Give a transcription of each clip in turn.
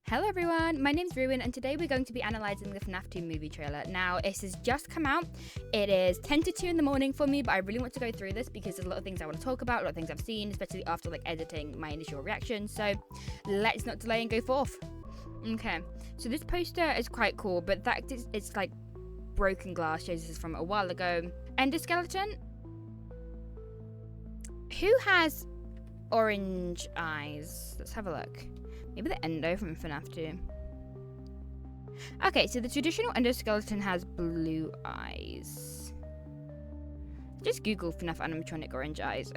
Hello everyone, my name's Reewyn and today we're going to be analysing the FNAF 2 movie trailer. Now, this has just come out. It is 10 to 2 in the morning for me, but I really want to go through this because there's a lot of things I want to talk about, a lot of things I've seen, especially after editing my initial reaction. So let's not delay and go forth. Okay, so this poster is quite cool, but it's like broken glass, shows this is from a while ago. Endoskeleton. Who has orange eyes? Let's have a look. Maybe the Endo from FNAF 2. Okay, so the traditional endoskeleton has blue eyes. Just Google FNAF animatronic orange eyes.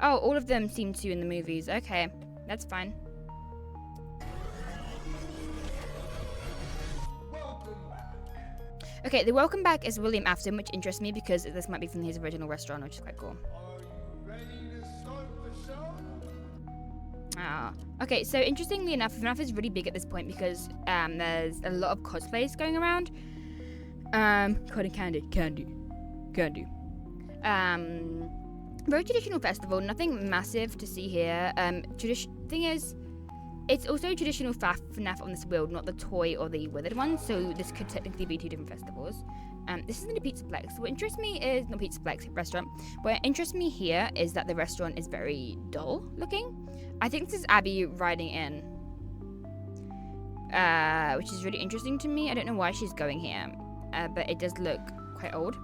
Oh, all of them seem to in the movies. Okay, that's fine. Okay, the welcome back is William Afton, which interests me because this might be from his original restaurant, which is quite cool. Okay, so interestingly enough, FNAF is really big at this point because there's a lot of cosplays going around. Cotton candy. Very traditional festival, nothing massive to see here. Thing is, it's also traditional FNAF on this build, not the toy or the withered one, so this could technically be two different festivals. This isn't a Pizzaplex. What interests me is, not Pizzaplex, restaurant. What interests me here is that the restaurant is very dull looking. I think this is Abby riding in, which is really interesting to me. I don't know why she's going here, but it does look quite old.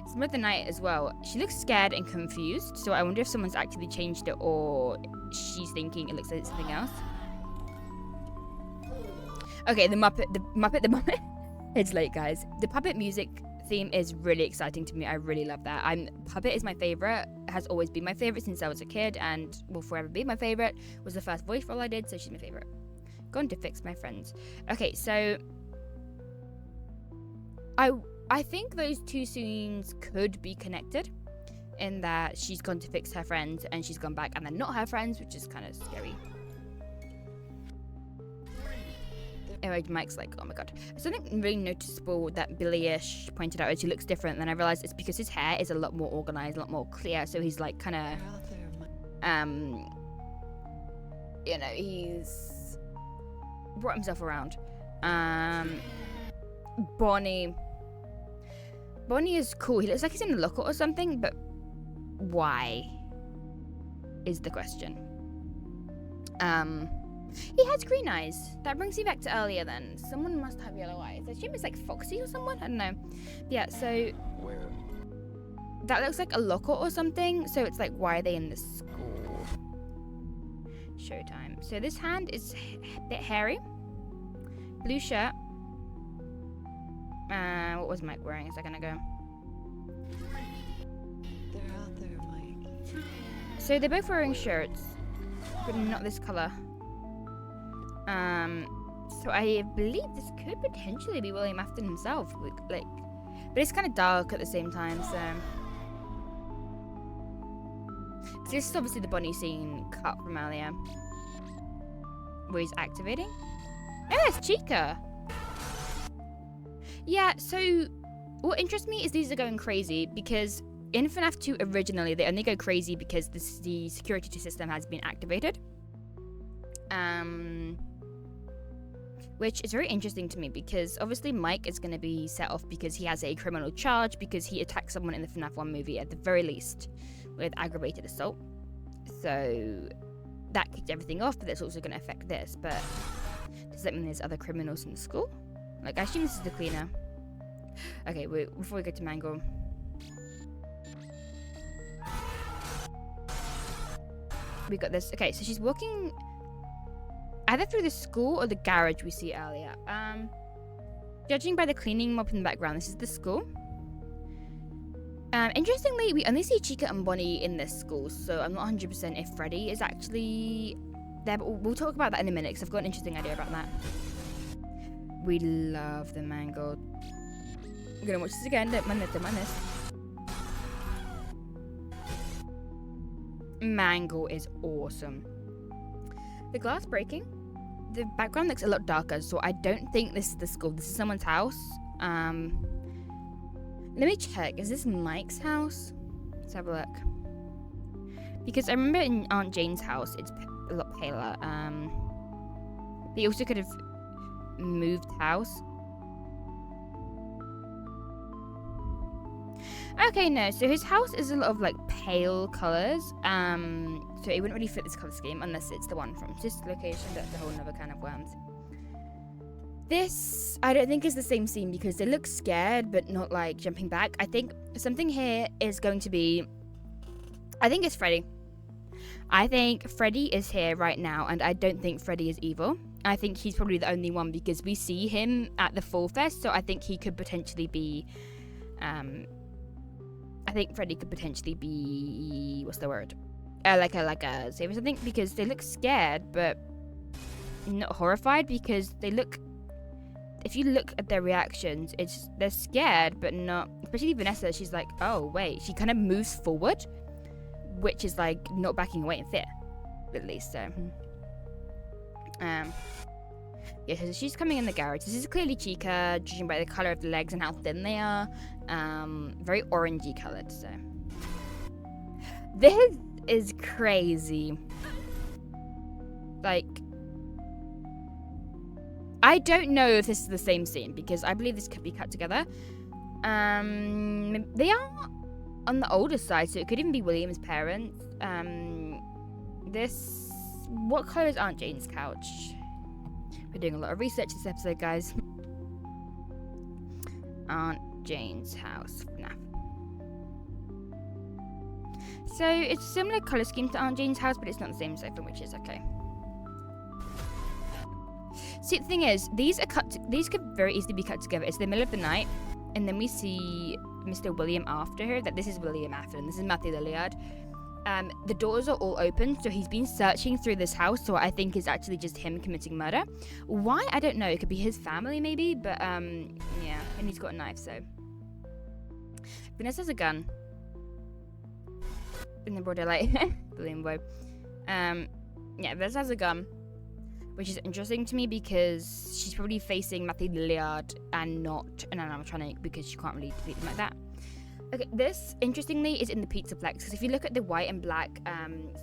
It's middle of the night as well. She looks scared and confused, so I wonder if someone's actually changed it or she's thinking it looks like something else. Okay, the Muppet. It's late, guys. The puppet music theme is really exciting to me. I really love that. Puppet is my favorite. Has always been my favorite since I was a kid, and will forever be my favorite. Was the first voice role I did, so she's my favorite. Going to fix my friends. Okay, so I think those two scenes could be connected, in that she's gone to fix her friends and she's gone back and they're not her friends, which is kind of scary. Anyway, Mike's like, oh my god. Something really noticeable that Billy-ish pointed out is he looks different. Then I realized it's because his hair is a lot more organized, a lot more clear. So he's like kind of, he's brought himself around. Bonnie is cool. He looks like he's in a locker or something, but why is the question. He has green eyes. That brings me back to earlier then. Someone must have yellow eyes. I assume it's like Foxy or someone? I don't know. Yeah, so that looks like a locker or something. So it's like, why are they in the school? Showtime. So this hand is a bit hairy. Blue shirt. What was Mike wearing a second ago? They're out there, Mike. So they're both wearing shirts, but not this color. So I believe this could potentially be William Afton himself, but it's kind of dark at the same time, so this is obviously the Bonnie scene cut from earlier, where he's activating. Oh, it's Chica! Yeah, so what interests me is these are going crazy, because in FNAF 2 originally, they only go crazy because the security system has been activated. Which is very interesting to me because obviously Mike is going to be set off because he has a criminal charge because he attacked someone in the FNAF 1 movie at the very least with aggravated assault. So that kicked everything off, but that's also going to affect this. But does that mean there's other criminals in the school? I assume this is the cleaner. Okay, wait, before we go to Mango. We got this. Okay, so she's walking either through the school or the garage we see earlier. Judging by the cleaning mop in the background, this is the school. Interestingly, we only see Chica and Bonnie in this school, so I'm not 100% if Freddy is actually there, but we'll talk about that in a minute because I've got an interesting idea about that. We love the mango. I'm gonna watch this again, don't mind this. Mango is awesome. The glass breaking. The background looks a lot darker, so I don't think this is the school. This is someone's house. Let me check. Is this Mike's house? Let's have a look. Because I remember in Aunt Jane's house, it's a lot paler. He also could have moved house. Okay, no. So his house is a lot of like pale colors. So it wouldn't really fit this color scheme unless it's the one from this location. That's a whole nother can of worms. This, I don't think is the same scene because they look scared, but not like jumping back. I think something here is going to be, I think it's Freddy. I think Freddy is here right now, and I don't think Freddy is evil. I think he's probably the only one because we see him at the Fall Fest, so I think he could potentially be, I think Freddy could potentially be, what's the word? Like a save or something, because they look scared, but not horrified, because they look, if you look at their reactions, they're scared, but not, especially Vanessa, she's like, oh, wait, she kind of moves forward, which is like not backing away in fear, at least, so. Yeah, so she's coming in the garage. This is clearly Chica, judging by the color of the legs and how thin they are. Very orangey colored, so. This is crazy. Like, I don't know if this is the same scene because I believe this could be cut together. They are on the older side, so it could even be William's parents. What color is Aunt Jane's couch? We're doing a lot of research this episode, guys. Aunt Jane's house. FNAF. So it's a similar color scheme to Aunt Jane's house, but it's not the same sofa, which is okay. See, the thing is, these could very easily be cut together. It's the middle of the night, and then we see Mr. William after her. That this is William Afton. This is Matthew Lilliard. The doors are all open, so he's been searching through this house, so I think it's actually just him committing murder. Why? I don't know. It could be his family, maybe, but, yeah. And he's got a knife, so. Vanessa has a gun. In the broad daylight. Brilliant boy. Yeah, Vanessa has a gun, which is interesting to me because she's probably facing Matthew Lilliard and not an animatronic because she can't really defeat him like that. Okay, this, interestingly, is in the pizza plex, because if you look at the white and black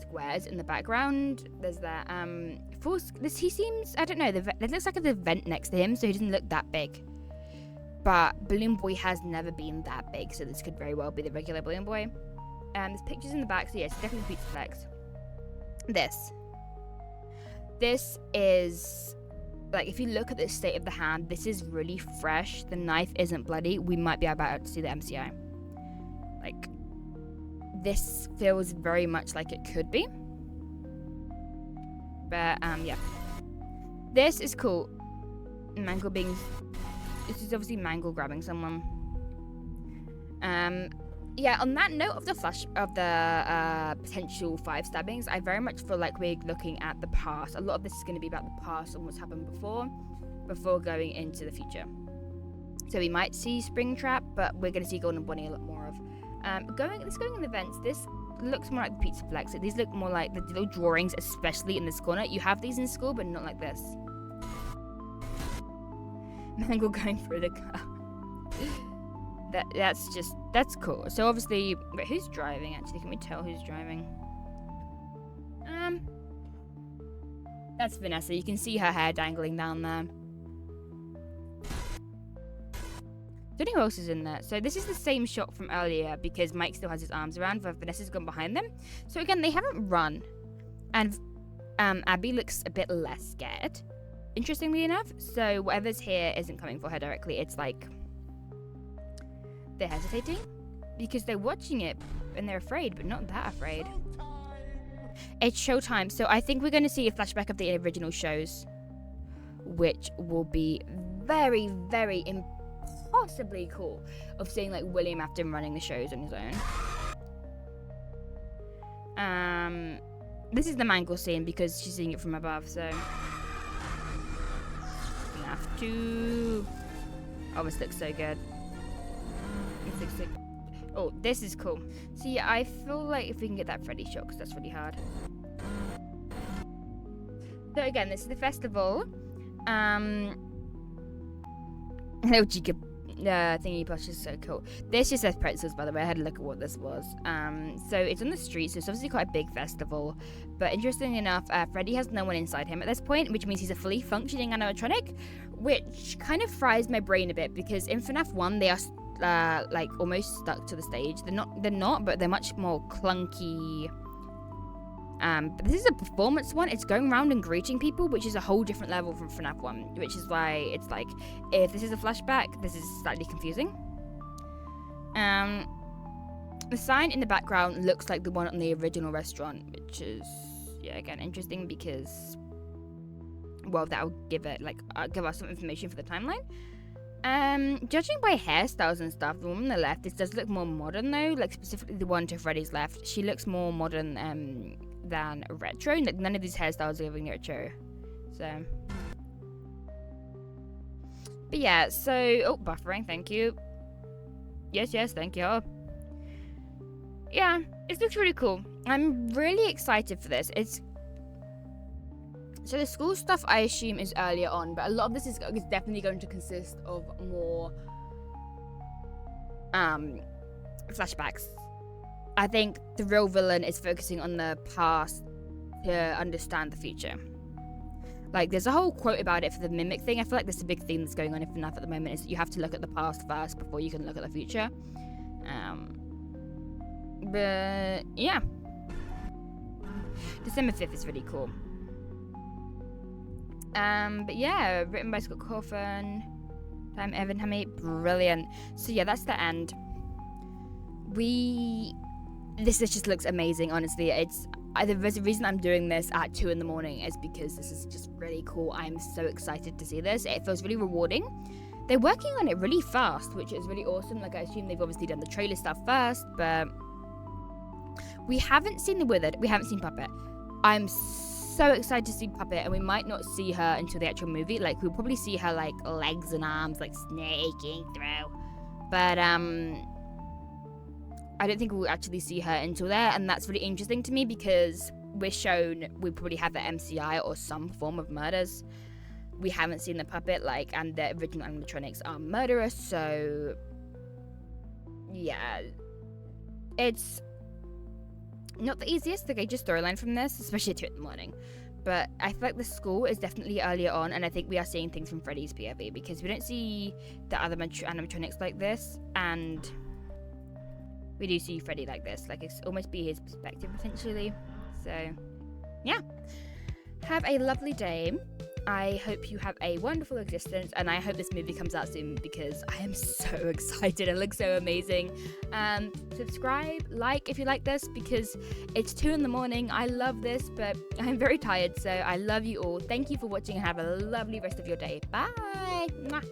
squares in the background, there's that, he seems, I don't know, there looks like a vent next to him, so he doesn't look that big. But Balloon Boy has never been that big, so this could very well be the regular Balloon Boy. There's pictures in the back, so yes, definitely pizza plex. This is, like, if you look at the state of the hand, this is really fresh. The knife isn't bloody. We might be about to see the MCI. Like, this feels very much like it could be. But, yeah. This is cool. Mangle being... This is obviously Mangle grabbing someone. Yeah, on that note of the potential 5 stabbings, I very much feel like we're looking at the past. A lot of this is going to be about the past and what's happened before going into the future. So we might see Springtrap, but we're going to see Golden Bunny a lot more of. Going in events, this looks more like the pizza flex. These look more like the little drawings, especially in this corner. You have these in school, but not like this. Mangle going through the car. That's cool. So obviously, wait, who's driving actually? Can we tell who's driving? That's Vanessa. You can see her hair dangling down there. I don't know who else is in there. So this is the same shot from earlier because Mike still has his arms around, but Vanessa's gone behind them. So again, they haven't run. And Abby looks a bit less scared, interestingly enough. So whatever's here isn't coming for her directly. It's like they're hesitating because they're watching it and they're afraid, but not that afraid. It's showtime. So I think we're going to see a flashback of the original shows, which will be very, very impossibly cool, of seeing like William Afton running the shows on his own. This is the Mangle scene because she's seeing it from above, so FNAF 2. Oh, this looks so good. This looks so... Oh, this is cool. So yeah, I feel like if we can get that Freddy shot, because that's really hard. So again, this is the festival. Hello, Chica. thingy plush is so cool. This just says pretzels, by the way. I had a look at what this was. So it's on the street, so it's obviously quite a big festival. But interestingly enough, Freddy has no one inside him at this point, which means he's a fully functioning animatronic, which kind of fries my brain a bit because in FNAF 1 they are like almost stuck to the stage. They're not, but they're much more clunky. But this is a performance one. It's going around and greeting people, which is a whole different level from FNAF 1, which is why it's like, if this is a flashback, this is slightly confusing. The sign in the background looks like the one on the original restaurant, which is, yeah, again, interesting because, well, that'll give it, like, give us some information for the timeline. Judging by hairstyles and stuff, the one on the left, this does look more modern though, like specifically the one to Freddy's left. She looks more modern, than retro. Like, none of these hairstyles are giving retro. So, but yeah, so, oh, buffering, thank you. Yes, thank you. Yeah, it looks really cool. I'm really excited for this. So the school stuff, I assume, is earlier on, but a lot of this is definitely going to consist of more flashbacks. I think the real villain is focusing on the past to understand the future. Like, there's a whole quote about it for the mimic thing. I feel like there's a big theme that's going on in FNAF at the moment is that you have to look at the past first before you can look at the future. But yeah, December 5th is really cool. But yeah, written by Scott Cawthon, time Evan Hammy, brilliant. So yeah, that's the end. This just looks amazing, honestly. There's a reason I'm doing this at 2 in the morning is because this is just really cool. I'm so excited to see this. It feels really rewarding. They're working on it really fast, which is really awesome. Like, I assume they've obviously done the trailer stuff first, but we haven't seen the Withered. We haven't seen Puppet. I'm so excited to see Puppet, and we might not see her until the actual movie. Like, we'll probably see her, like, legs and arms, like, snaking through. But, I don't think we'll actually see her until there, and that's really interesting to me because we're shown we probably have the MCI or some form of murders. We haven't seen the puppet, like, and the original animatronics are murderous, so yeah, it's not the easiest to gauge a storyline from this, especially at 2 in the morning. But I feel like the school is definitely earlier on, and I think we are seeing things from Freddy's POV because we don't see the other animatronics like this, and we do see Freddy like this. Like, it's almost be his perspective, potentially. So, yeah. Have a lovely day. I hope you have a wonderful existence, and I hope this movie comes out soon because I am so excited. It looks so amazing. Subscribe, like if you like this because it's 2 in the morning. I love this, but I'm very tired, so I love you all. Thank you for watching and have a lovely rest of your day. Bye. Mwah.